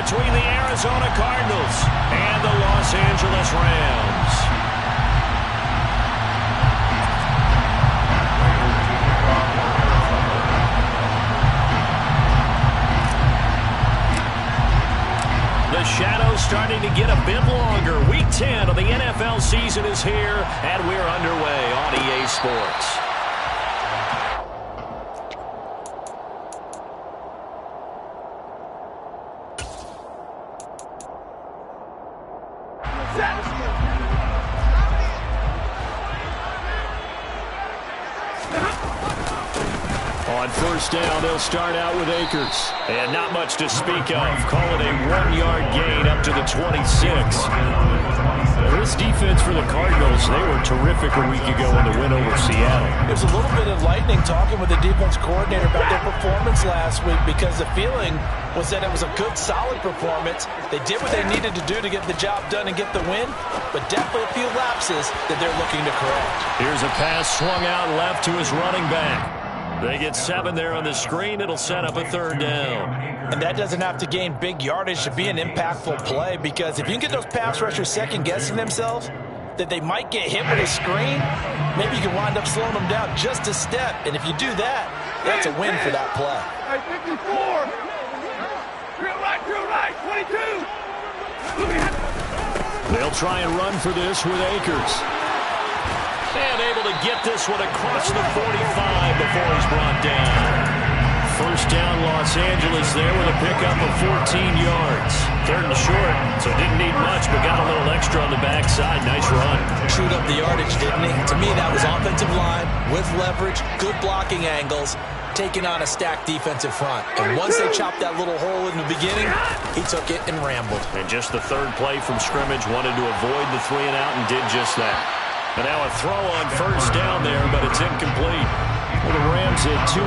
between the Arizona Cardinals and the Los Angeles Rams. The shadow's starting to get a bit longer. Week 10 of the NFL season is here, and we're underway on EA Sports. On first down, they'll start out with Akers. And not much to speak of. Call it a 1-yard gain up to the 26. This defense for the Cardinals, they were terrific a week ago in the win over Seattle. There's a little bit of lightning talking with the defense coordinator about their performance last week because the feeling was that it was a good, solid performance. They did what they needed to do to get the job done and get the win, but definitely a few lapses that they're looking to correct. Here's a pass swung out left to his running back. They get 7 there on the screen. It'll set up a third down. And that doesn't have to gain big yardage to be an impactful play, because if you can get those pass rushers second-guessing themselves that they might get hit with a screen, maybe you can wind up slowing them down just a step. And if you do that, that's a win for that play. 54. Drill right, 22. They'll try and run for this with Akers. And able to get this one across the 45 before he's brought down. First down, Los Angeles there with a pickup of 14 yards. Third and short, so didn't need much, but got a little extra on the backside. Nice run. Chewed up the yardage, didn't he? To me, that was offensive line with leverage, good blocking angles, taking on a stacked defensive front. And once they chopped that little hole in the beginning, he took it and rambled. And just the third play from scrimmage, wanted to avoid the 3 and out and did just that. And now a throw on first down there, but it's incomplete. Well, the Rams at 2-6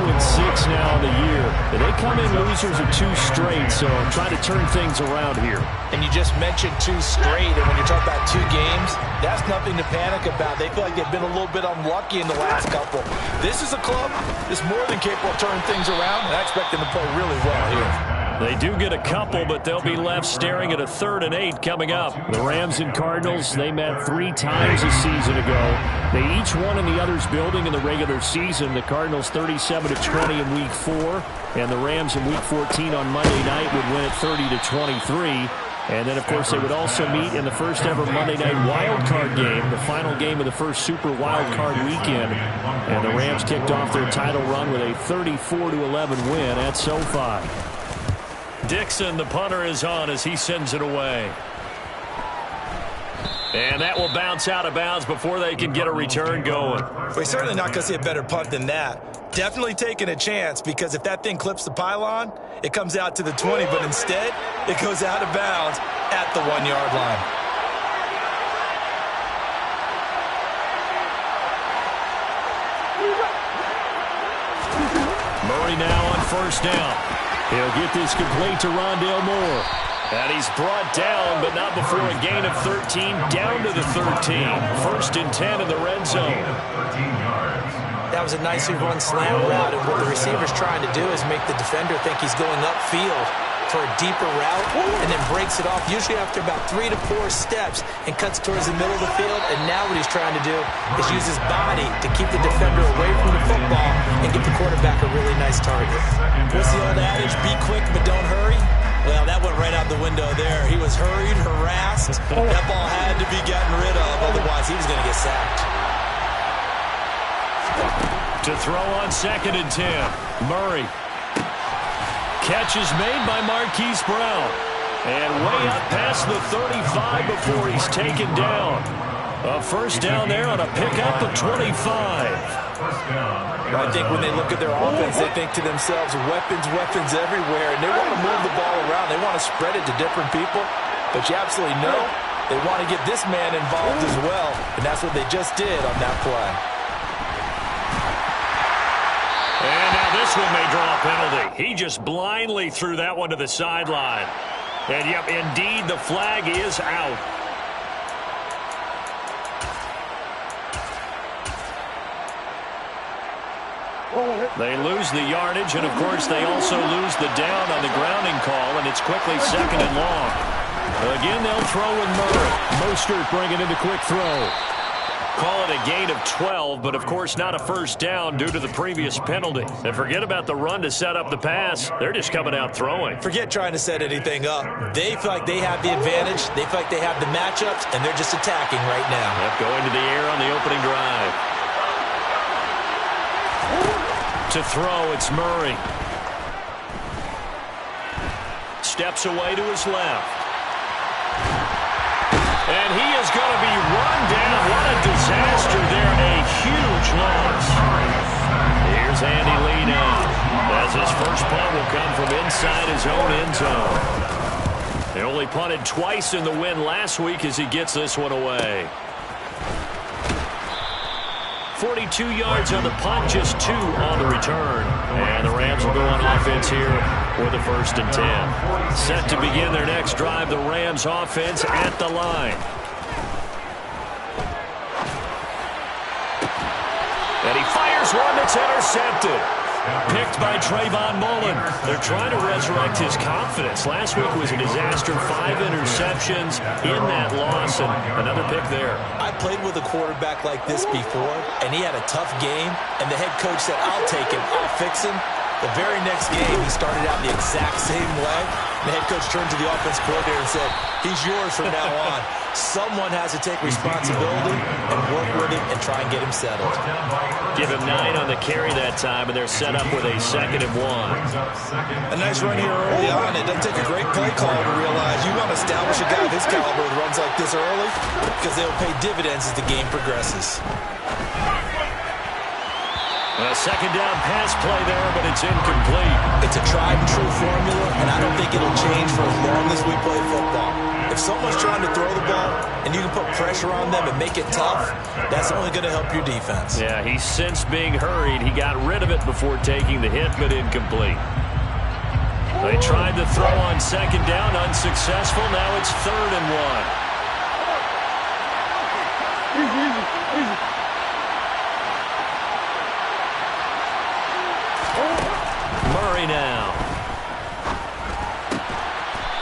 now on the year. And they come in losers of 2 straight, so try to turn things around here. And you just mentioned 2 straight, and when you're talking about 2 games, that's nothing to panic about. They feel like they've been a little bit unlucky in the last couple. This is a club that's more than capable of turning things around, and I expect them to play really well here. They do get a couple, but they'll be left staring at a 3rd and 8 coming up. The Rams and Cardinals, they met 3 times a season ago. They each won in the other's building in the regular season. The Cardinals 37-20 in Week 4, and the Rams in Week 14 on Monday night would win it 30-23. And then, of course, they would also meet in the first ever Monday night wild card game, the final game of the first Super Wild Card weekend. And the Rams kicked off their title run with a 34-11 win at SoFi. Dixon, the punter, is on as he sends it away. And that will bounce out of bounds before they can get a return going. We're certainly not going to see a better punt than that. Definitely taking a chance, because if that thing clips the pylon, it comes out to the 20, but instead it goes out of bounds at the 1-yard line. Murray now on first down. He'll get this complete to Rondale Moore. And he's brought down, but not before a gain of 13, down to the 13. First and 10 in the red zone. That was a nicely run slam route, and what the receiver's trying to do is make the defender think he's going upfield for a deeper route, and then breaks it off, usually after about 3 to 4 steps, and cuts towards the middle of the field. And now what he's trying to do is use his body to keep the defender away from the football and give the quarterback a really nice target. What's the old adage? Be quick, but don't hurry. Well, that went right out the window there. He was hurried, harassed. That ball had to be gotten rid of, otherwise he was going to get sacked. To throw on 2nd and 10. Murray. Catch is made by Marquise Brown. And way up past the 35 before he's taken down. A first down there on a pickup of 25. I think when they look at their offense, they think to themselves, weapons everywhere, and they want to move the ball around. They want to spread it to different people, but you absolutely know they want to get this man involved as well, and that's what they just did on that play. And now this one may draw a penalty. He just blindly threw that one to the sideline. And, yep, indeed, the flag is out. They lose the yardage, and, of course, they also lose the down on the grounding call, and it's quickly 2nd and long. Again, they'll throw with Murray. Mostert bringing in the quick throw. Call it a gain of 12, but, of course, not a first down due to the previous penalty. And forget about the run to set up the pass. They're just coming out throwing. Forget trying to set anything up. They feel like they have the advantage. They feel like they have the matchups, and they're just attacking right now. Yep, going to the air on the opening drive. To throw, it's Murray. Steps away to his left. And he is going to be run down. What a disaster there. A huge loss. Here's Andy Lee now, as his first punt will come from inside his own end zone. They only punted twice in the win last week as he gets this one away. 42 yards on the punt, just 2 on the return. And the Rams will go on offense here with a 1st and 10. Set to begin their next drive, the Rams offense at the line. And he fires one that's intercepted. Picked by Trayvon Mullen. They're trying to resurrect his confidence. Last week was a disaster. 5 interceptions in that loss, and another pick there. I played with a quarterback like this before, and he had a tough game, and the head coach said, I'll take him, I'll fix him. The very next game, he started out the exact same way. The head coach turned to the offense coordinator and said, he's yours from now on. Someone has to take responsibility and work with him and try and get him settled. Give him 9 on the carry that time, and they're set up with a 2nd and 1. A nice run here early on. It doesn't take a great play caller to realize you want to establish a guy of his caliber that runs like this early because they'll pay dividends as the game progresses. A 2nd down pass play there, but it's incomplete. It's a tried-and-true formula, and I don't think it'll change for as long as we play football. If someone's trying to throw the ball and you can put pressure on them and make it tough, that's only going to help your defense. Yeah, he's since being hurried. He got rid of it before taking the hit, but incomplete. They tried to throw on 2nd down, unsuccessful. Now it's 3rd and 1. Murray now.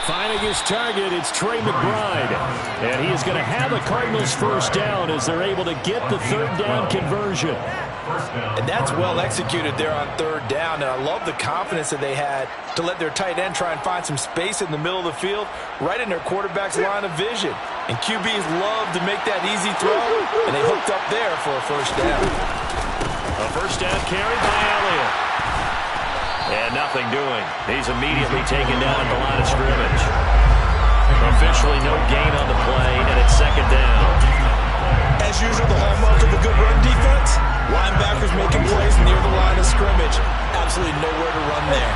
Finding his target, it's Trey McBride. And he is going to have a Cardinals 1st down as they're able to get the 3rd down conversion. And that's well executed there on 3rd down. And I love the confidence that they had to let their tight end try and find some space in the middle of the field, right in their quarterback's line of vision. And QBs love to make that easy throw, and they hooked up there for a 1st down. A 1st down carry by Elliott. And nothing doing. He's immediately taken down at the line of scrimmage. Officially no gain on the play, and it's 2nd down. As usual, the hallmark of a good run defense, linebackers making plays near the line of scrimmage. Absolutely nowhere to run there.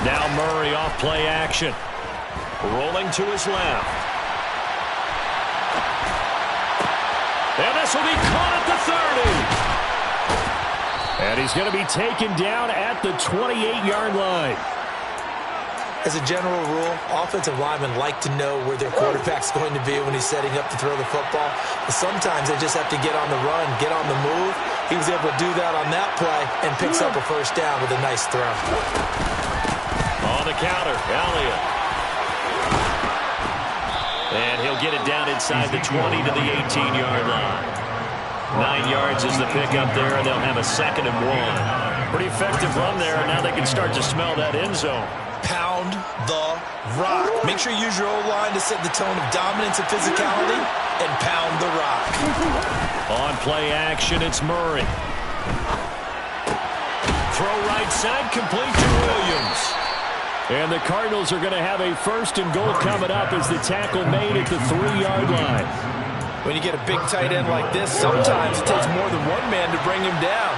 Now Murray off play action. Rolling to his left. And this will be caught at the 30. And he's going to be taken down at the 28-yard line. As a general rule, offensive linemen like to know where their quarterback's going to be when he's setting up to throw the football. But sometimes they just have to get on the run, get on the move. He was able to do that on that play and picks up a 1st down with a nice throw. On the counter, Elliott. And he'll get it down inside the 20 to the 18-yard line. 9 yards is the pickup there, and they'll have a 2nd and 1. Pretty effective run there, and now they can start to smell that end zone. Pound the rock. Make sure you use your O-line to set the tone of dominance and physicality, and pound the rock. On play action, it's Murray. Throw right side, complete to Williams. And the Cardinals are going to have a 1st and goal coming up as the tackle made at the 3-yard line. When you get a big tight end like this, sometimes it takes more than one man to bring him down.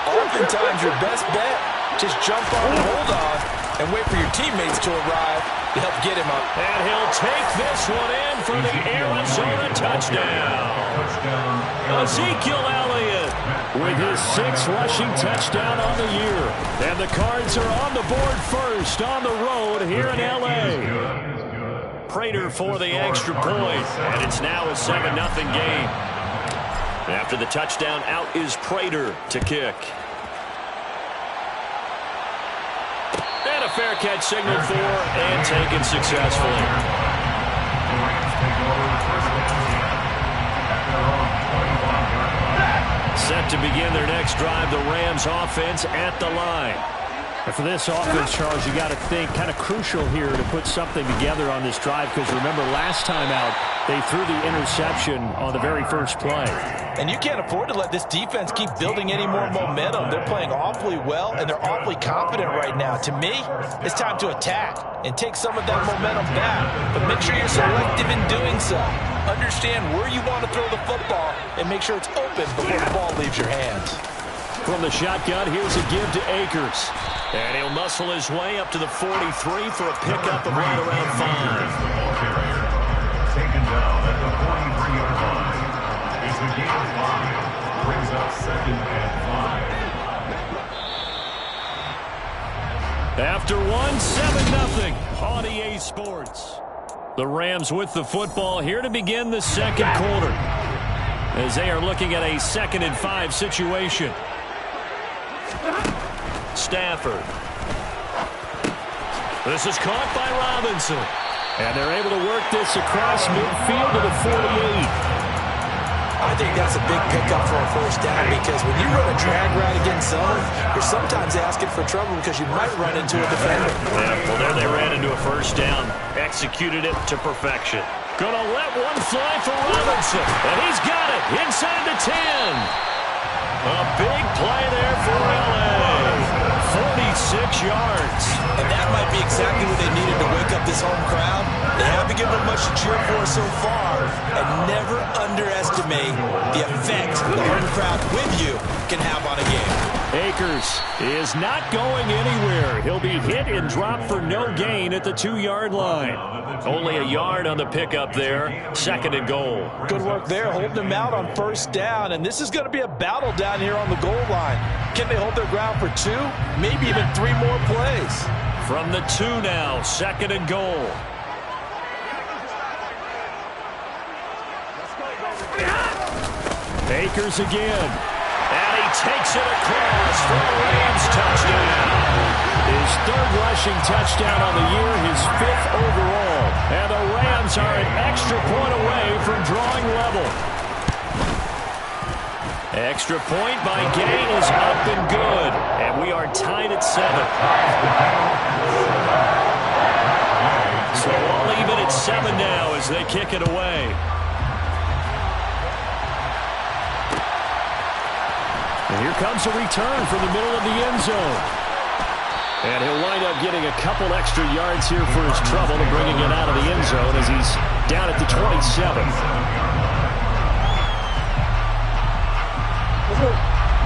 Oftentimes, your best bet, just jump on and hold on and wait for your teammates to arrive to help get him up. And he'll take this one in for the Arizona touchdown. Ezekiel Elliott with his 6th rushing touchdown on the year. And the Cards are on the board first on the road here in L.A. Prater for the extra point, and it's now a 7-0 game. After the touchdown, out is Prater to kick. And a fair catch signaled for and taken successfully. Set to begin their next drive, the Rams offense at the line. And for this offense, Charles, you got to think kind of crucial here to put something together on this drive, because remember last time out they threw the interception on the very first play. And you can't afford to let this defense keep building any more momentum. They're playing awfully well, and they're awfully confident right now. To me, it's time to attack and take some of that momentum back, but make sure you're selective in doing so. Understand where you want to throw the football and make sure it's open before the ball leaves your hands. From the shotgun, here's a give to Akers. And he'll muscle his way up to the 43 for a pickup of right around 5. Taken down at the 43-yard line. It's a gain of 5. Brings up 2nd and 5. After one, 7-0 on EA Sports. The Rams with the football here to begin the second quarter, as they are looking at a 2nd and 5 situation. Stafford. This is caught by Robinson. And they're able to work this across midfield to the 48. I think that's a big pickup for a first down, because when you run a drag route against zone, you're sometimes asking for trouble because you might run into a defender. Yeah, well, there they ran into a first down. Executed it to perfection. Gonna let one fly for Robinson. And he's got it inside the 10. A big play there for LA. 46 yards. And that might be exactly what they needed to wake up this home crowd. They haven't given them much to cheer for so far. And never underestimate the effect the home crowd with you can have on a game. Akers is not going anywhere. He'll be hit and dropped for no gain at the 2-yard line. Only a yard on the pickup there. 2nd and goal. Good work there, holding them out on first down. And this is going to be a battle down here on the goal line. Can they hold their ground for 2? Maybe even 3 more plays. From the 2 now, 2nd and goal. Akers again. And he takes it across for a Rams touchdown. His 3rd rushing touchdown on the year, his 5th overall. And the Rams are an extra point away from drawing level. Extra point by Gay is up and good. And we are tied at 7. So all even at 7 now as they kick it away. And here comes a return from the middle of the end zone. And he'll wind up getting a couple extra yards here for his trouble and bringing it out of the end zone as he's down at the 27.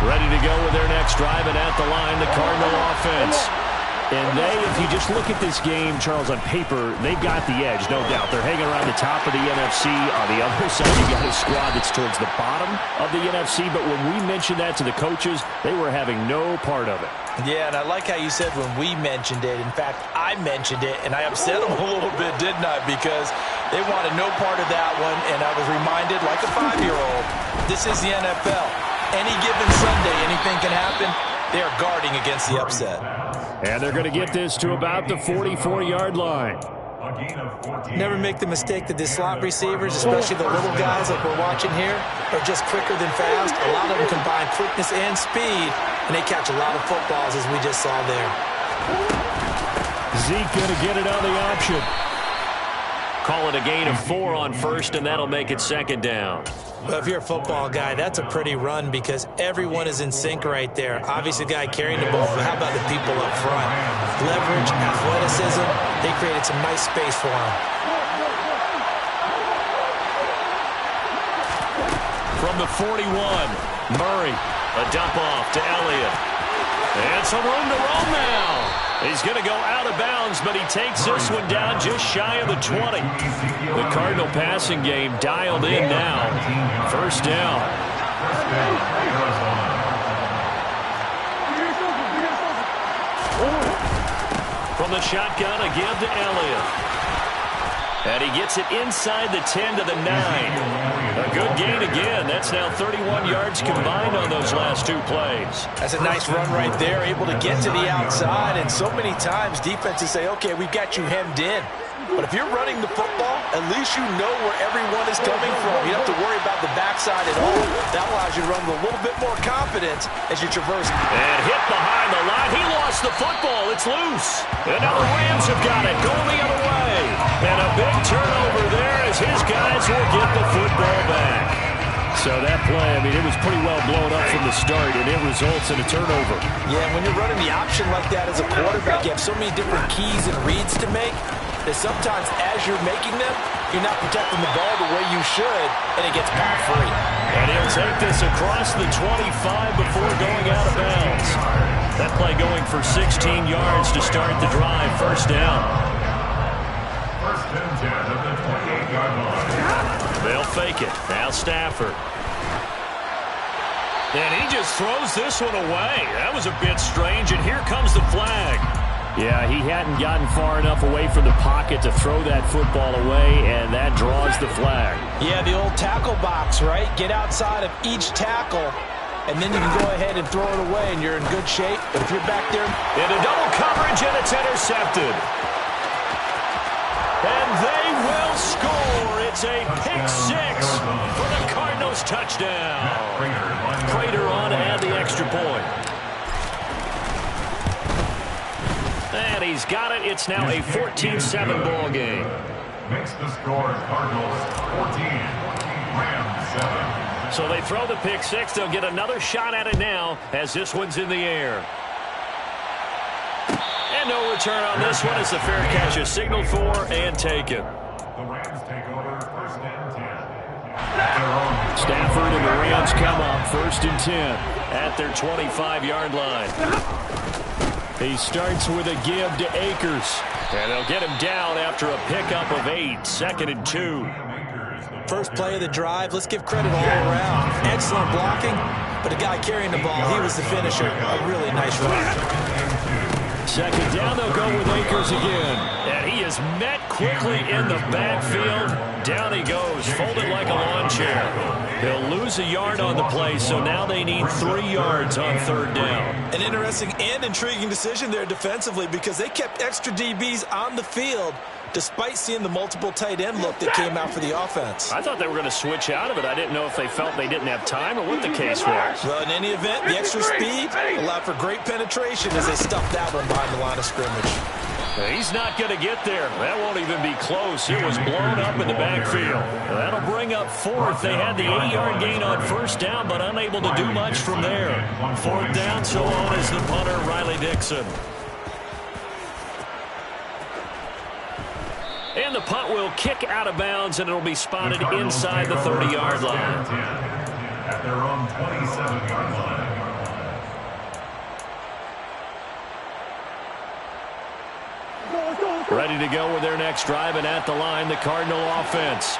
Ready to go with their next drive, and at the line, the Cardinal offense. And they, if you just look at this game, Charles, on paper, they've got the edge, no doubt. They're hanging around the top of the NFC. On the other side, you got a squad that's towards the bottom of the NFC. But when we mentioned that to the coaches, they were having no part of it. Yeah, and I like how you said when we mentioned it. In fact, I mentioned it, and I upset them a little bit, didn't I? Because they wanted no part of that one, and I was reminded, like a 5-year-old, this is the NFL. Any given Sunday, anything can happen. They are guarding against the upset. And they're going to get this to about the 44-yard line. Never make the mistake that the slot receivers, especially the little guys like we're watching here, are just quicker than fast. A lot of them combine quickness and speed, and they catch a lot of footballs, as we just saw there. Zeke going to get it on the option. Call it a gain of 4 on first, and that'll make it 2nd down. Well, if you're a football guy, that's a pretty run because everyone is in sync right there. Obviously, the guy carrying the ball, but how about the people up front? Leverage, athleticism, they created some nice space for him. From the 41, Murray, a dump off to Elliott. And some room to roam now. He's going to go out of bounds, but he takes this one down just shy of the 20. The Cardinal passing game dialed in now. First down. From the shotgun, a give to Elliott. And he gets it inside the 10 to the 9. A good gain again. That's now 31 yards combined on those last two plays. That's a nice run right there, able to get to the outside. And so many times defenses say, okay, we've got you hemmed in. But if you're running the football, at least you know where everyone is coming from. You don't have to worry about the backside at all. That allows you to run with a little bit more confidence as you traverse. And hit behind the line. He lost the football. It's loose. And now the Rams have got it going the other way. And a big turnover there as his guys will get the football back. So that play, I mean, it was pretty well blown up from the start, and it results in a turnover. Yeah, when you're running the option like that as a quarterback, you have so many different keys and reads to make that sometimes as you're making them, you're not protecting the ball the way you should, and it gets pass free. And he'll take this across the 25 before going out of bounds. That play going for 16 yards to start the drive. First down. First and 10 at the 28-yard line. They'll fake it. Now Stafford. And he just throws this one away. That was a bit strange, and here comes the flag. Yeah, he hadn't gotten far enough away from the pocket to throw that football away, and that draws the flag. Yeah, the old tackle box, right? Get outside of each tackle, and then you can go ahead and throw it away, and you're in good shape. But if you're back there... Into double coverage, and it's intercepted. And they will score. It's a pick six for the Cardinals touchdown. Prater on to add the extra point. And he's got it. It's now a 14-7 ball game. Makes the score Cardinals 14, Rams 7. So they throw the pick six. They'll get another shot at it now as this one's in the air. And no return on this one as the fair catch is signaled for and taken. The Rams take over first and 10. Stafford and the Rams come up first and 10 at their 25-yard line. He starts with a give to Akers. And they'll get him down after a pickup of 8. Second and 2. First play of the drive. Let's give credit all around. Excellent blocking, but the guy carrying the ball, he was the finisher. A really nice run. Second down, they'll go with Akers again. And he is met quickly in the backfield. Down he goes, folded like a lawn chair. He'll lose a yard on the play, so now they need 3 yards on third down. An interesting and intriguing decision there defensively because they kept extra DBs on the field despite seeing the multiple tight end look that came out for the offense. I thought they were going to switch out of it. I didn't know if they felt they didn't have time or what the case was. Well, in any event, the extra speed allowed for great penetration as they stuffed that one behind the line of scrimmage. He's not going to get there. That won't even be close. It was blown up in the backfield. That'll bring up fourth. They had the 8-yard gain on first down, but unable to do much from there. Fourth down, so on is the punter, Riley Dixon. And the punt will kick out of bounds, and it'll be spotted inside the 30-yard line. At their own 27-yard line. Ready to go with their next drive, and at the line, the Cardinal offense.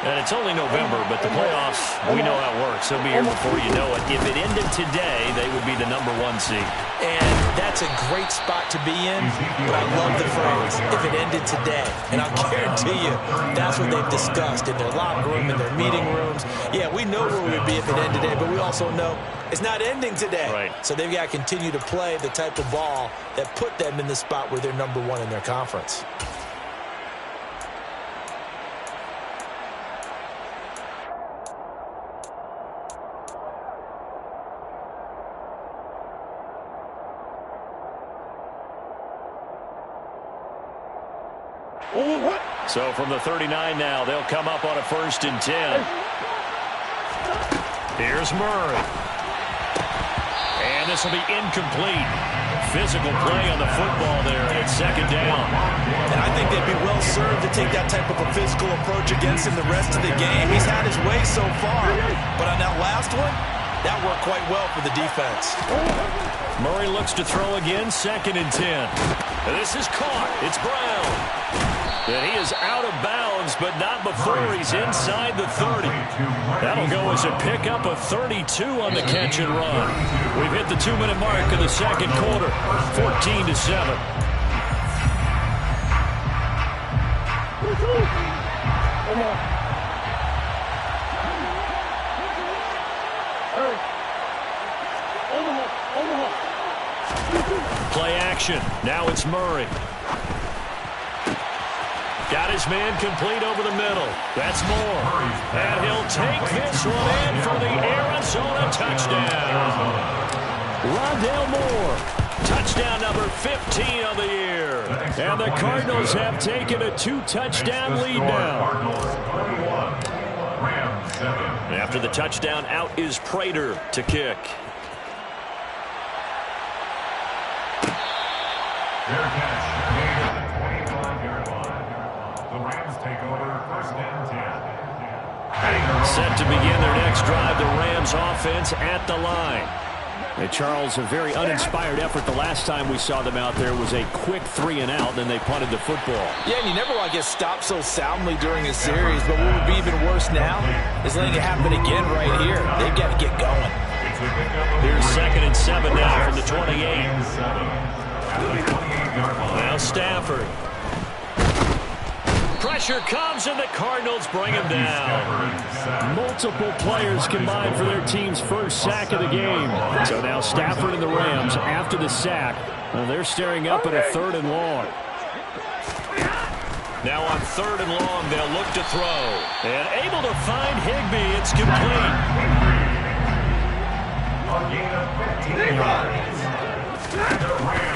And it's only November, but the playoffs, we know how it works. They'll be here before you know it. If it ended today, they would be the #1 seed. And that's a great spot to be in, but I love the phrase, if it ended today. And I'll guarantee you, that's what they've discussed in their locker room, in their meeting rooms. Yeah, we know where we'd be if it ended today, but we also know it's not ending today. Right. So they've got to continue to play the type of ball that put them in the spot where they're #1 in their conference. So from the 39 now, they'll come up on a first and 10. Here's Murray. And this will be incomplete. Physical play on the football there, and it's second down. And I think they'd be well served to take that type of a physical approach against him the rest of the game. He's had his way so far, but on that last one, that worked quite well for the defense. Murray looks to throw again, second and 10. And this is caught. It's Brown. And he is out of bounds, but not before he's inside the 30. That'll go as a pickup of 32 on the catch and run. We've hit the 2-minute mark of the second quarter, 14-7. Play action. Now it's Murray. Got his man complete over the middle. That's Moore. And he'll take this one in for the Arizona touchdown. Rondale Moore. Touchdown number 15 of the year. And the Cardinals have taken a 2-touchdown lead now. After the touchdown, out is Prater to kick. Their catch made at the 25-yard line. The Rams take over first and 10. Set to begin their next drive, the Rams offense at the line. Hey, Charles, a very uninspired effort. The last time we saw them out there was a quick 3-and-out, and then they punted the football. Yeah, and you never want to get stopped so soundly during a series, but what would be even worse now is letting it happen again right here. They've got to get going. Here's 2nd and 7 now from the 28. Now Stafford. Pressure comes, and the Cardinals bring him down. Multiple players combined for their team's first sack of the game. So now Stafford and the Rams, after the sack, they're staring up at a 3rd and long. Now on 3rd and long, they'll look to throw. And able to find Higbee. It's complete.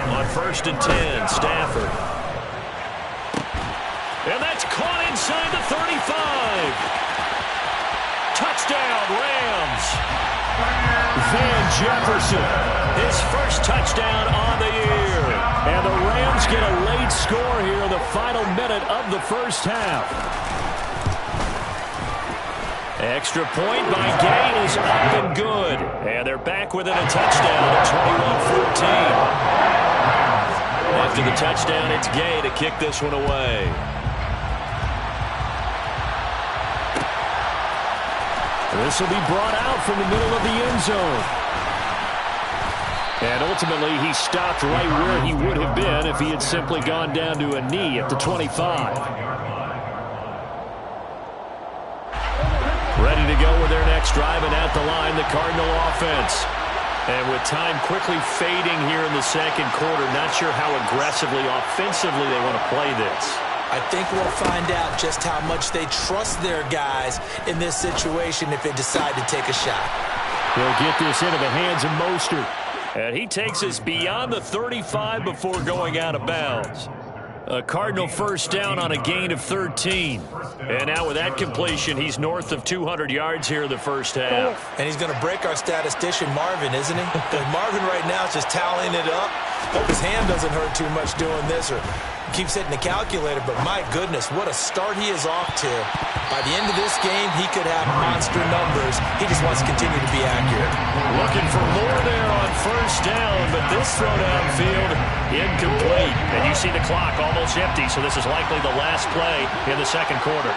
On 1st and 10, Stafford. And that's caught inside the 35. Touchdown, Rams. Van Jefferson, his first touchdown on the year. And the Rams get a late score here in the final minute of the first half. Extra point by Gay is up and good. And they're back within a touchdown at 21-14. After the touchdown, it's Gay to kick this one away. This will be brought out from the middle of the end zone. And ultimately, he stopped right where he would have been if he had simply gone down to a knee at the 25. Ready to go with their next drive, and at the line, the Cardinal offense. And with time quickly fading here in the second quarter, not sure how aggressively, offensively they want to play this. I think we'll find out just how much they trust their guys in this situation if they decide to take a shot. They'll get this into the hands of Mostert. And he takes us beyond the 35 before going out of bounds. A Cardinal first down on a gain of 13. And now with that completion, he's north of 200 yards here in the first half. And he's going to break our statistician, Marvin, isn't he? Marvin right now is just tallying it up. Hope his hand doesn't hurt too much doing this or keeps hitting the calculator, but my goodness, what a start he is off to. By the end of this game, he could have monster numbers. He just wants to continue to be accurate. Looking for more there on first down, but this throw downfield, incomplete. And you see the clock almost empty, so this is likely the last play in the second quarter.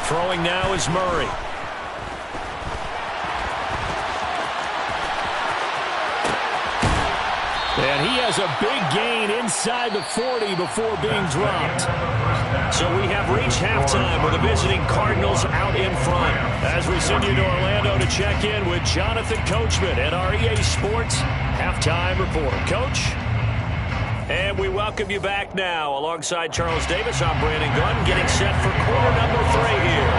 Throwing now is Murray. And he has a big gain inside the 40 before being dropped. So we have reached halftime with the visiting Cardinals out in front. As we send you to Orlando to check in with Jonathan Coachman at our EA Sports Halftime Report. Coach? And we welcome you back now. Alongside Charles Davis, I'm Brandon Gunn, getting set for quarter number 3 here.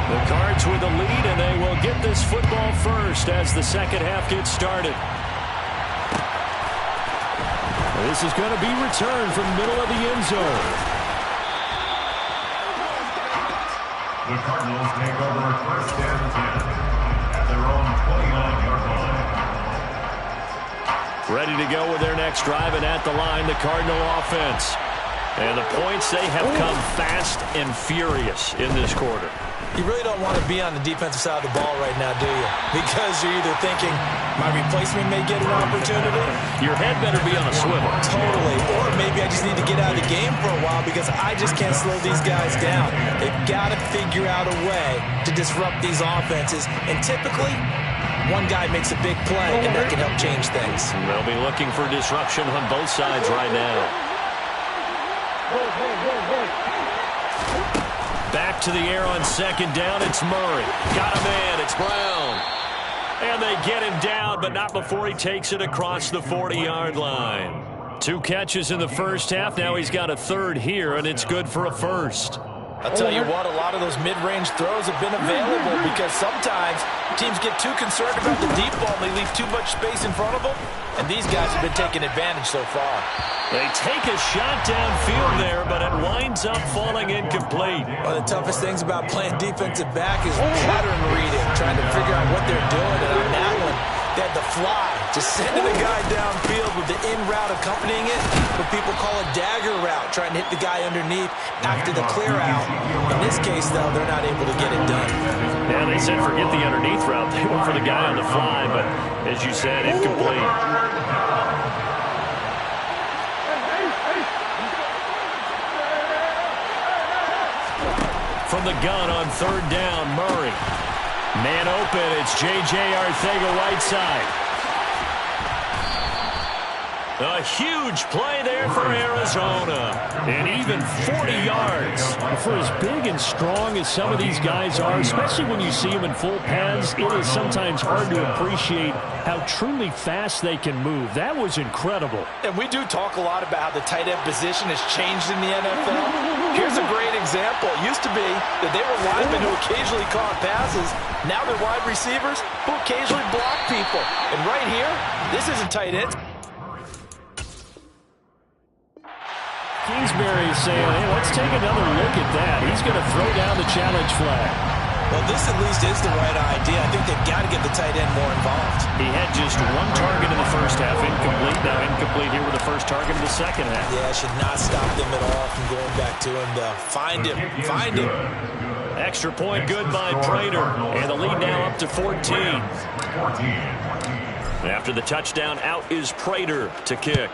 The Cards with the lead, and they will get this football first as the second half gets started. This is going to be returned from the middle of the end zone. The Cardinals take over first and 10 at their own 29-yard line. Ready to go with their next drive, and at the line, the Cardinal offense. And the points, they have come fast and furious in this quarter. You really don't want to be on the defensive side of the ball right now, do you? Because you're either thinking, my replacement may get an opportunity. Your head better be on a swivel. Totally. Or maybe I just need to get out of the game for a while because I just can't slow these guys down. They've got to figure out a way to disrupt these offenses. And typically, one guy makes a big play, and that can help change things. They'll be looking for disruption on both sides right now. Back to the air on second down. It's Murray. Got a man. It's Brown. And they get him down, but not before he takes it across the 40-yard line. 2 catches in the first half. Now he's got a third here, and it's good for a first. I'll tell you what, a lot of those mid-range throws have been available because sometimes teams get too concerned about the deep ball and they leave too much space in front of them, and these guys have been taking advantage so far. They take a shot downfield there, but it winds up falling incomplete. One of the toughest things about playing defensive back is pattern reading, trying to figure out what they're doing, and on that one, they had the fly, just sending the guy downfield with the in route accompanying it, what people call a dagger route, trying to hit the guy underneath after the clear out. In this case, though, they're not able to get it done. Yeah, they said forget the underneath route. They went for the guy on the fly, but as you said, incomplete. From the gun on third down, Murray. Man open, it's J.J. Arcega-Whiteside. A huge play there for Arizona. And even 40 yards. For as big and strong as some of these guys are, especially when you see them in full pads, it is sometimes hard to appreciate how truly fast they can move. That was incredible. And we do talk a lot about how the tight end position has changed in the NFL. Here's a great example. It used to be that they were linemen who occasionally caught passes. Now they're wide receivers who occasionally block people. And right here, this isn't tight ends. Kingsbury is saying, hey, let's take another look at that. He's going to throw down the challenge flag. Well, this at least is the right idea. I think they've got to get the tight end more involved. He had just 1 target in the first half, incomplete. Now incomplete here with the first target in the second half. Yeah, should not stop them at all from going back to him to find him. Find him. Extra point good by Prater. And the lead now up to 14. After the touchdown, out is Prater to kick.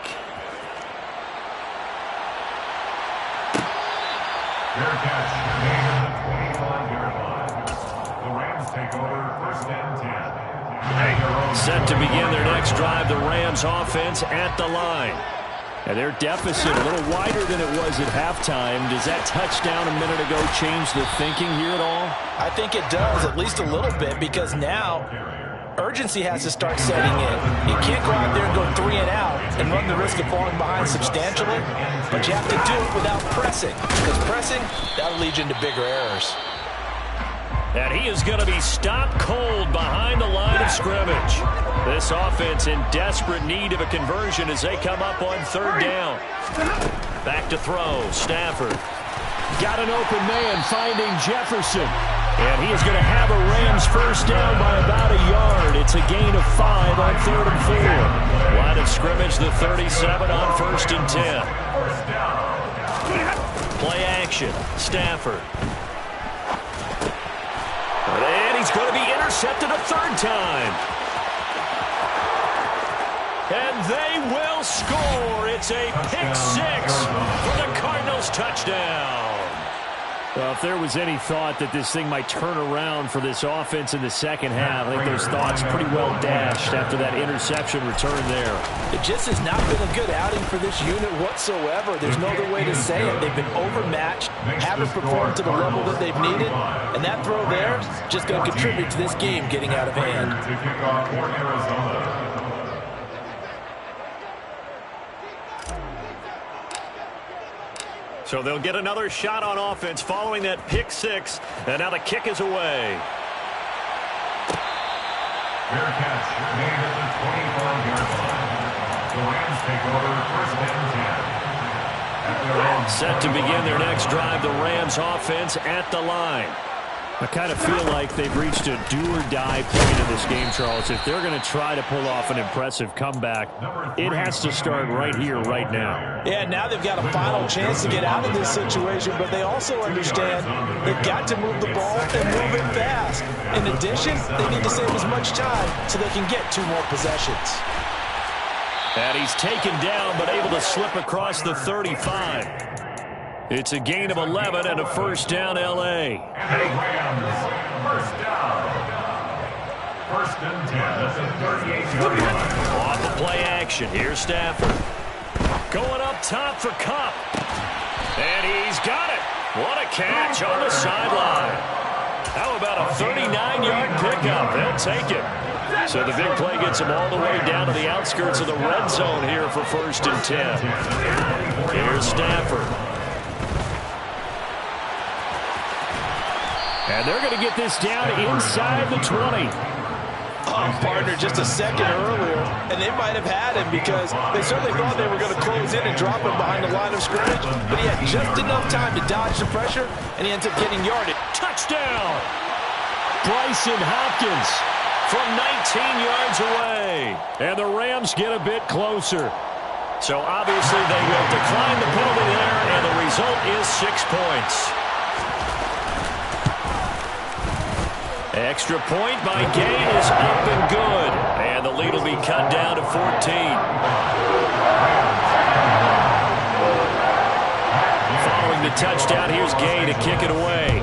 Fair catch made at the 25-yard line. The Rams take over first and 10. Set to begin their next drive, the Rams offense at the line. And their deficit a little wider than it was at halftime. Does that touchdown a minute ago change the thinking here at all? I think it does, at least a little bit, because now urgency has to start setting in. You can't go out there and go 3 and out and run the risk of falling behind substantially, but you have to do it without pressing, because pressing, that'll lead you into bigger errors. And he is going to be stopped cold behind the line of scrimmage. This offense in desperate need of a conversion as they come up on third down. Back to throw, Stafford. Got an open man finding Jefferson. And he is going to have a Rams first down by about a yard. It's a gain of 5 on 3rd and 4. Line of scrimmage, the 37 on 1st and 10. Play action, Stafford. And he's going to be intercepted a 3rd time. And they will score. It's a pick 6 for the Cardinals touchdown. Well, if there was any thought that this thing might turn around for this offense in the second half, I think those thoughts pretty well dashed after that interception return there. It just has not been a good outing for this unit whatsoever. There's no other way to say it. They've been overmatched, haven't performed to the level that they've needed, and that throw there is just going to contribute to this game getting out of hand. To kick off for Arizona. So they'll get another shot on offense following that pick 6. And now the kick is away. Fair catch made at the 25-yard line. The Rams take over first and 10. At their own Set to begin their next drive, the Rams offense at the line. I kind of feel like they've reached a do-or-die point in this game, Charles. If they're going to try to pull off an impressive comeback, it has to start right here, right now. Yeah, now they've got a final chance to get out of this situation, but they also understand they've got to move the ball and move it fast. In addition, they need to save as much time so they can get 2 more possessions. And he's taken down, but able to slip across the 35. It's a gain of 11 and a first down, L.A. And the Rams first down. First and 10 at the 38-yard line. Off the play action. Here's Stafford. Going up top for Kupp. And he's got it. What a catch on the sideline. How about a 39-yard pickup? They'll take it. So the big play gets him all the way down to the outskirts of the red zone here for 1st and 10. Here's Stafford. And they're going to get this down inside the 20. Partner just a second earlier, and they might have had him because they certainly thought they were going to close in and drop him behind the line of scrimmage, but he had just enough time to dodge the pressure, and he ends up getting yarded. Touchdown! Bryson Hopkins from 19 yards away. And the Rams get a bit closer. So obviously they will decline the penalty there, and the result is 6 points. Extra point by Gay is up and good. And the lead will be cut down to 14. Following the touchdown, here's Gay to kick it away.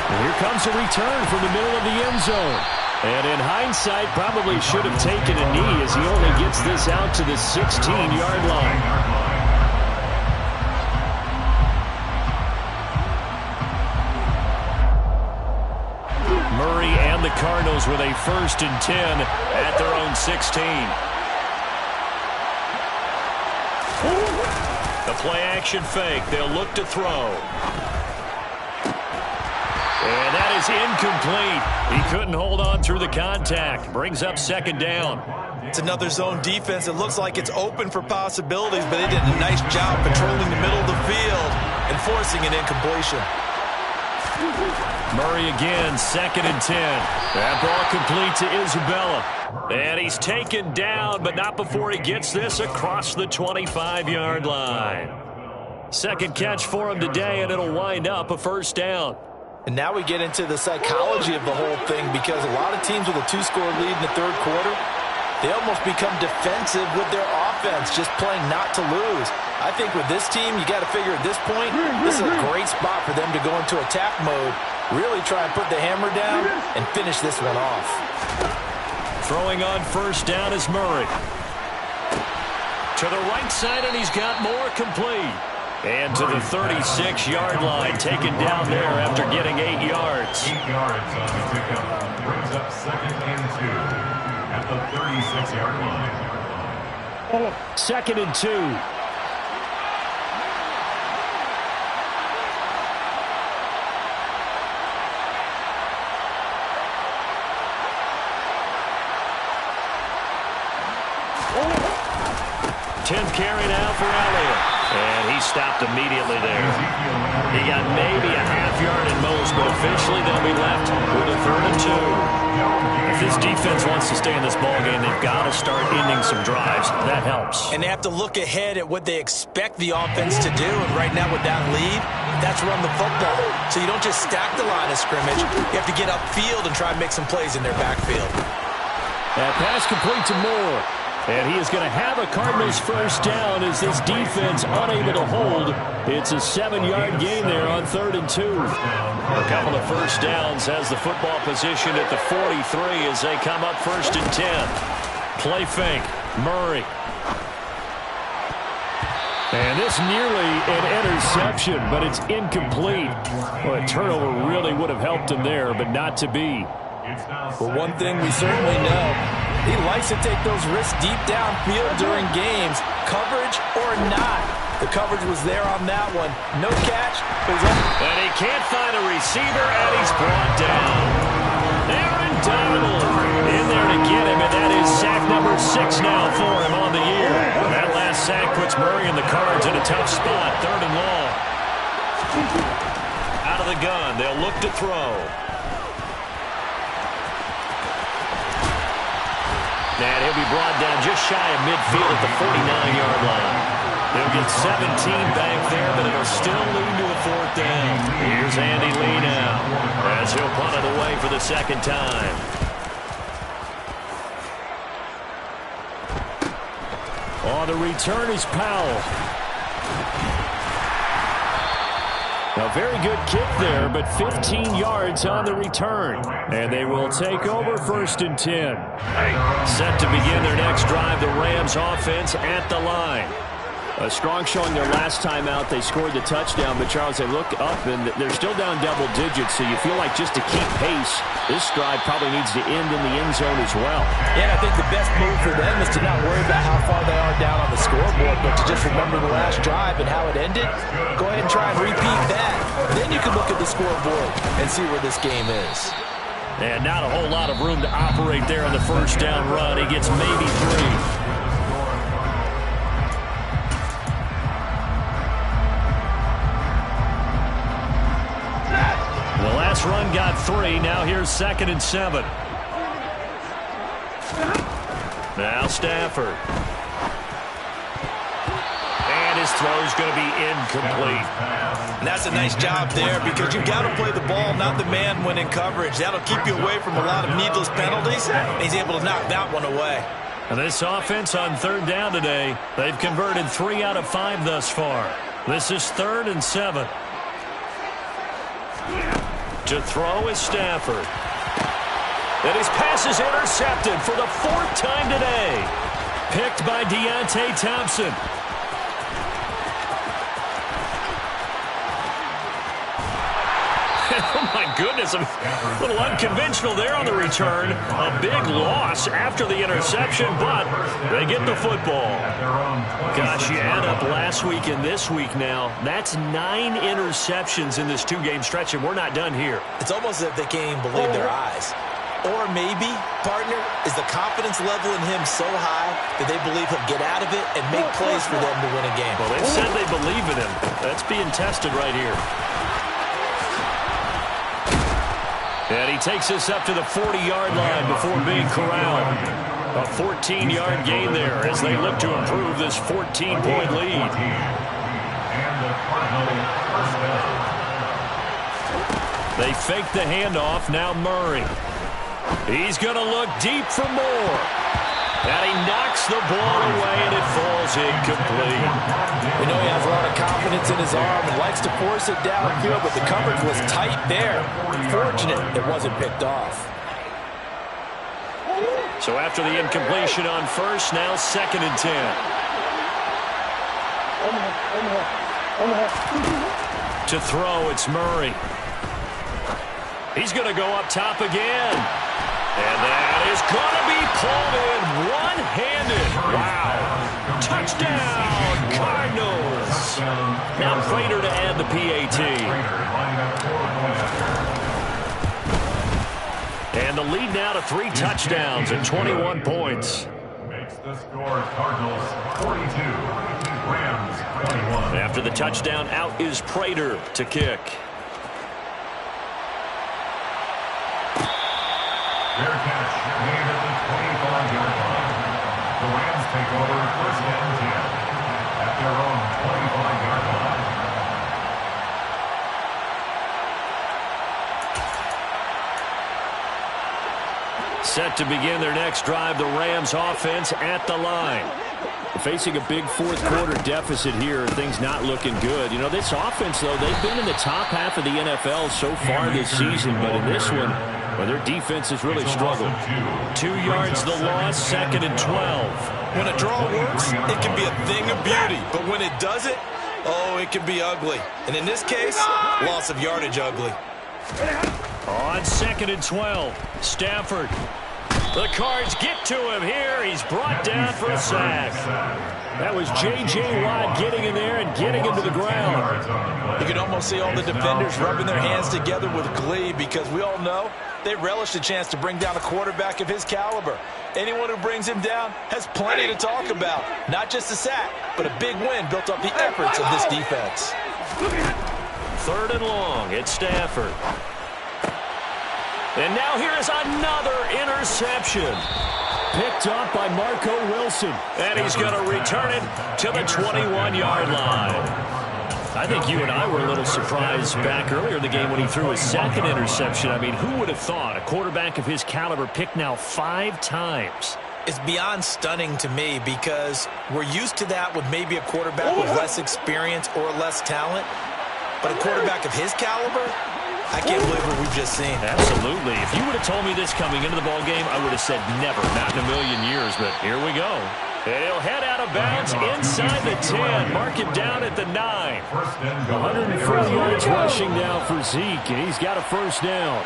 And here comes a return from the middle of the end zone. And in hindsight, probably should have taken a knee as he only gets this out to the 16-yard line. Murray and the Cardinals with a 1st and 10 at their own 16. The play action fake. They'll look to throw. And that is incomplete. He couldn't hold on through the contact. Brings up 2nd down. It's another zone defense. It looks like it's open for possibilities, but they did a nice job controlling the middle of the field and forcing an incompletion. Murray again, 2nd and 10. That ball complete to Isabella. And he's taken down, but not before he gets this across the 25-yard line. Second catch for him today, and it'll wind up a 1st down. And now we get into the psychology of the whole thing, because a lot of teams with a 2-score lead in the 3rd quarter, they almost become defensive with their offense, just playing not to lose. I think with this team, you got to figure at this point, this is a great spot for them to go into attack mode, really try and put the hammer down and finish this one off. Throwing on 1st down is Murray. To the right side, and he's got more complete. And to the 36-yard line, taken down there after getting 8 yards. 8 yards on the pickup. Brings up 2nd and 2 at the 36-yard line. 2nd and 2. Tenth carry now for Elliott. And he stopped immediately there. He got maybe a half yard at most, but officially they'll be left with a 3rd and 2. If this defense wants to stay in this ballgame, they've got to start ending some drives. That helps. And they have to look ahead at what they expect the offense to do. And right now with that lead, that's run the football. So you don't just stack the line of scrimmage. You have to get upfield and try and make some plays in their backfield. That pass complete to Moore. And he is going to have a Cardinals 1st down as this defense unable to hold. It's a 7-yard gain there on 3rd and 2. A couple of 1st downs has the football position at the 43 as they come up 1st and 10. Play fake. Murray. And this nearly an interception, but it's incomplete. Well, a turnover really would have helped him there, but not to be. Well, one thing we certainly know, he likes to take those risks deep downfield during games, coverage or not. The coverage was there on that one. No catch. And he can't find a receiver, and he's brought down. Aaron Donald in there to get him, and that is sack number 6 now for him on the year. That last sack puts Murray and the Cards in a tough spot, 3rd and long. Out of the gun, they'll look to throw. And he'll be brought down just shy of midfield at the 49-yard line. He'll get 17 back there, but it'll still lead to a 4th down. Here's Andy Lee now as he'll punt it away for the 2nd time. On the return is Powell. A very good kick there, but 15 yards on the return. And they will take over 1st and 10. Set to begin their next drive, the Rams offense at the line. A strong showing their last time out. They scored the touchdown, but Charles, they look up and they're still down double digits, so you feel like just to keep pace, this drive probably needs to end in the end zone as well. Yeah, I think the best move for them is to not worry about how far they are down on the scoreboard, but to just remember the last drive and how it ended. Go ahead and try and repeat that. Then you can look at the scoreboard and see where this game is. And not a whole lot of room to operate there on the first down run. He gets maybe 3. Run got 3. Now here's 2nd and 7. Now Stafford. And his throw is going to be incomplete. And that's a nice job there because you've got to play the ball, not the man when in coverage. That'll keep you away from a lot of needless penalties. And he's able to knock that one away. And this offense on 3rd down today, they've converted 3 out of 5 thus far. This is 3rd and 7. To throw is Stafford. And his pass is intercepted for the 4th time today. Picked by Deontay Thompson. Oh, my goodness. A little unconventional there on the return. A big loss after the interception, but they get the football. Gosh, you add up last week and this week now. That's 9 interceptions in this 2-game stretch, and we're not done here. It's almost as if they can't even believe their eyes. Or maybe, partner, is the confidence level in him so high that they believe he'll get out of it and make plays for them to win a game. Well, they've said they believe in him. That's being tested right here. And he takes us up to the 40-yard line before being corralled. A 14-yard gain there as they look to improve this 14-point lead. They fake the handoff. Now Murray. He's going to look deep for more. And he knocks the ball away, and it falls incomplete. We know he has a lot of confidence in his arm and likes to force it downfield, but the coverage was tight there. Fortunate it wasn't picked off. So after the incompletion on 1st, now 2nd and 10. To throw, it's Murray. He's going to go up top again. And that is going to be pulled in one-handed. Wow. Touchdown, Cardinals. Now Prater to add the PAT. And the lead now to 3 touchdowns and 21 points. Makes the score Cardinals 42, Rams 21. After the touchdown, out is Prater to kick. Fair catch made at the 25-yard line. The Rams take over 1st and 10 at their own 25-yard line. Set to begin their next drive, the Rams offense at the line. Facing a big 4th quarter deficit here, things not looking good. You know, this offense, though, they've been in the top half of the NFL so far this season, but in this one, well, their defense has really struggled. 2 yards the loss, 2nd and 12. When a draw works, it can be a thing of beauty, but when it doesn't, oh, it can be ugly. And in this case, loss of yardage ugly. On 2nd and 12, Stafford. The Cards get to him here. He's brought down for a sack. That was J.J. Watt getting in there and getting him to the ground. You can almost see all the defenders rubbing their hands together with glee because we all know they relish the chance to bring down a quarterback of his caliber. Anyone who brings him down has plenty to talk about. Not just a sack, but a big win built up the efforts of this defense. 3rd and long, it's Stafford. And now here is another interception. Picked up by Marco Wilson. And he's going to return it to the 21-yard line. I think you and I were a little surprised back earlier in the game when he threw his 2nd interception. I mean, who would have thought a quarterback of his caliber picked now 5 times? It's beyond stunning to me because we're used to that with maybe a quarterback with less experience or less talent. But a quarterback of his caliber, I can't believe what we've just seen. Absolutely. If you would have told me this coming into the ball game, I would have said never, not in a million years. But here we go. And he'll head out of bounds inside the 10. Mark him down at the 9. 140 yards rushing now for Zeke, and he's got a first down.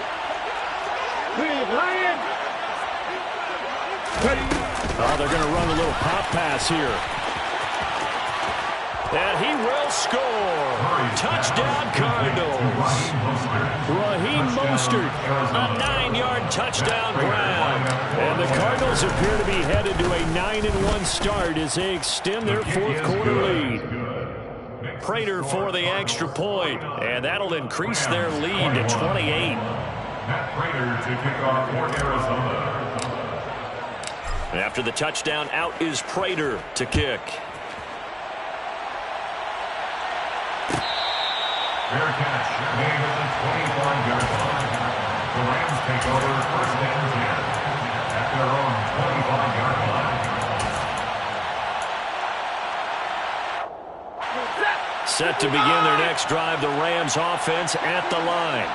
Oh, they're going to run a little pop pass here. And he will score. Touchdown, Cardinals. Raheem Mostert, a 9-yard touchdown grab. And the Cardinals appear to be headed to a 9-1 start as they extend their fourth-quarter lead. Prater for the extra point, and that'll increase their lead to 28. Matt Prater to kick off for Arizona. After the touchdown, out is Prater to kick. Fair catch made at the 25-yard line. The Rams take over first and 10 at their own 25-yard line. Set to begin their next drive, the Rams offense at the line.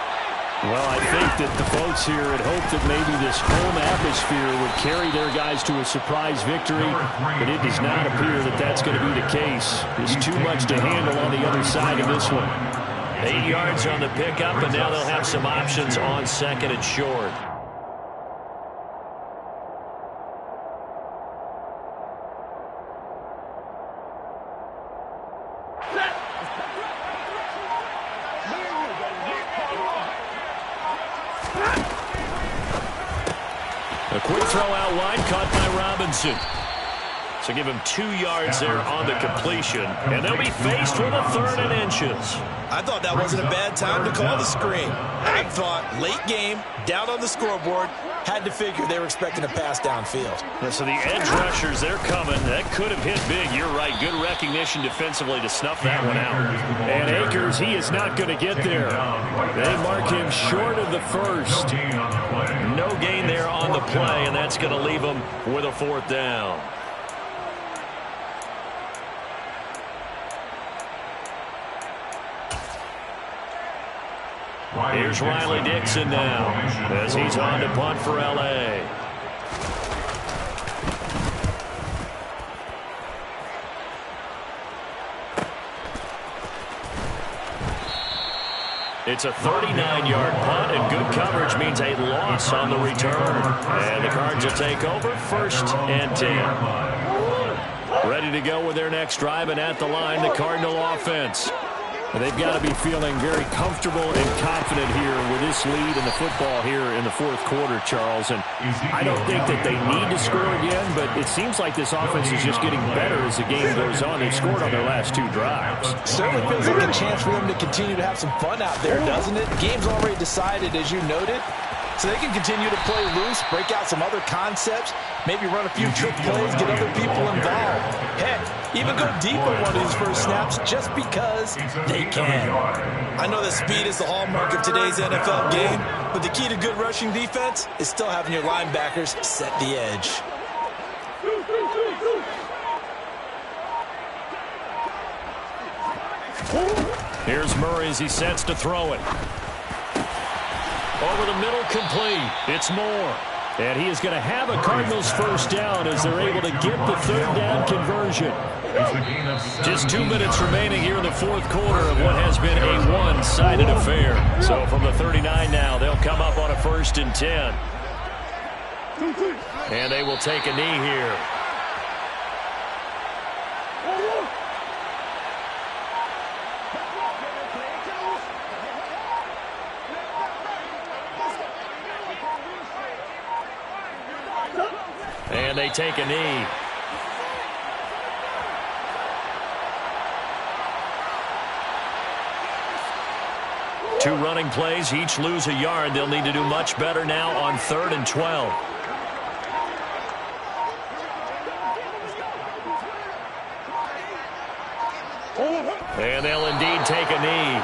Well, I think that the folks here had hoped that maybe this home atmosphere would carry their guys to a surprise victory, but it does not appear that that's going to be the case. There's too much to handle on the other side of this one. 8 yards on the pickup, and now they'll have some options on second and short. A quick throw out wide, caught by Robinson. So give him 2 yards there on the completion, and they'll be faced with a 3rd and inches. I thought that wasn't a bad time to call the screen. I thought late game, down on the scoreboard, had to figure they were expecting a pass downfield. Yeah, so the edge rushers, they're coming. That could have hit big. You're right. Good recognition defensively to snuff that one out. And Akers, he is not going to get there. They mark him short of the first. No gain there on the play, and that's going to leave him with a 4th down. Here's Riley Dixon now as he's on to punt for L.A. It's a 39-yard punt, and good coverage means a loss on the return. And the Cards will take over 1st and 10. Ready to go with their next drive, and at the line, the Cardinal offense. They've got to be feeling very comfortable and confident here with this lead in the football here in the 4th quarter, Charles. And I don't think that they need to score again, but it seems like this offense is just getting better as the game goes on. They've scored on their last 2 drives. Certainly feels like a chance for them to continue to have some fun out there, doesn't it? Game's already decided, as you noted. So they can continue to play loose, break out some other concepts, maybe run a few trick plays, get other people involved. Heck, even go deep on one of these first snaps just because they can. I know that speed is the hallmark of today's NFL game, but the key to good rushing defense is still having your linebackers set the edge. Here's Murray as he sets to throw it. Over the middle, complete. It's Moore. And he is going to have a Cardinals first down as they're able to get the 3rd down conversion. Just 2 minutes remaining here in the 4th quarter of what has been a one-sided affair. So from the 39 now, they'll come up on a 1st and 10. And they will take a knee here. And they take a knee. Two running plays, each lose a yard. They'll need to do much better now on 3rd and 12. And they'll indeed take a knee.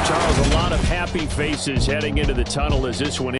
Charles, a lot of happy faces heading into the tunnel as this one